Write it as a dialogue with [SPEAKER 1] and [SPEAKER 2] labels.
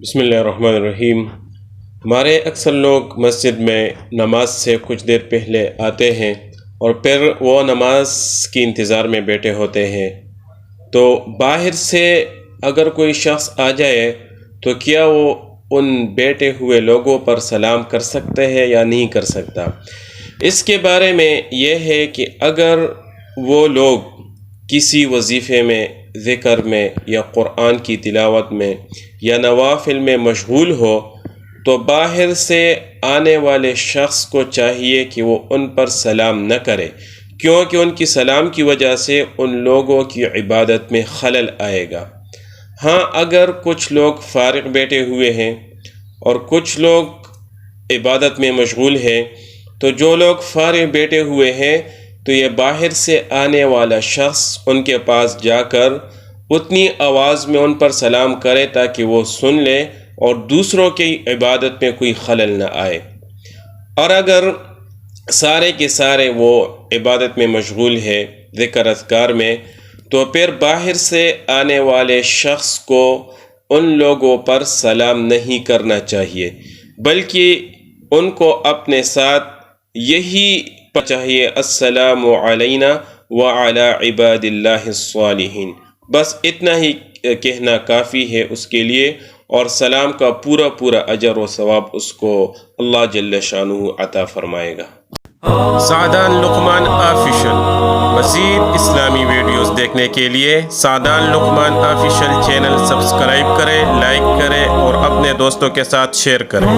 [SPEAKER 1] بسم اللہ الرحمن الرحیم۔ ہمارے اکثر لوگ مسجد میں نماز سے کچھ دیر پہلے آتے ہیں اور پھر وہ نماز کی انتظار میں بیٹھے ہوتے ہیں، تو باہر سے اگر کوئی شخص آ جائے تو کیا وہ ان بیٹھے ہوئے لوگوں پر سلام کر سکتے ہیں یا نہیں کر سکتا؟ اس کے بارے میں یہ ہے کہ اگر وہ لوگ کسی وظیفے میں، ذکر میں یا قرآن کی تلاوت میں یا نوافل میں مشغول ہو تو باہر سے آنے والے شخص کو چاہیے کہ وہ ان پر سلام نہ کرے، کیونکہ ان کی سلام کی وجہ سے ان لوگوں کی عبادت میں خلل آئے گا۔ ہاں، اگر کچھ لوگ فارغ بیٹھے ہوئے ہیں اور کچھ لوگ عبادت میں مشغول ہیں، تو جو لوگ فارغ بیٹھے ہوئے ہیں تو یہ باہر سے آنے والا شخص ان کے پاس جا کر اتنی آواز میں ان پر سلام کرے تاکہ وہ سن لے اور دوسروں کی عبادت میں کوئی خلل نہ آئے۔ اور اگر سارے کے سارے وہ عبادت میں مشغول ہے، ذکر اذکار میں، تو پھر باہر سے آنے والے شخص کو ان لوگوں پر سلام نہیں کرنا چاہیے، بلکہ ان کو اپنے ساتھ یہی چاہیے: السلام علینا وعلی عباد اللہ الصالحین۔ بس اتنا ہی کہنا کافی ہے اس کے لیے، اور سلام کا پورا اجر و ثواب اس کو اللہ جل شانہ عطا فرمائے گا۔ سعدان لقمان آفیشل۔ مزید اسلامی ویڈیوز دیکھنے کے لیے سعدان لقمان آفیشل چینل سبسکرائب کریں، لائک کریں اور اپنے دوستوں کے ساتھ شیئر کریں۔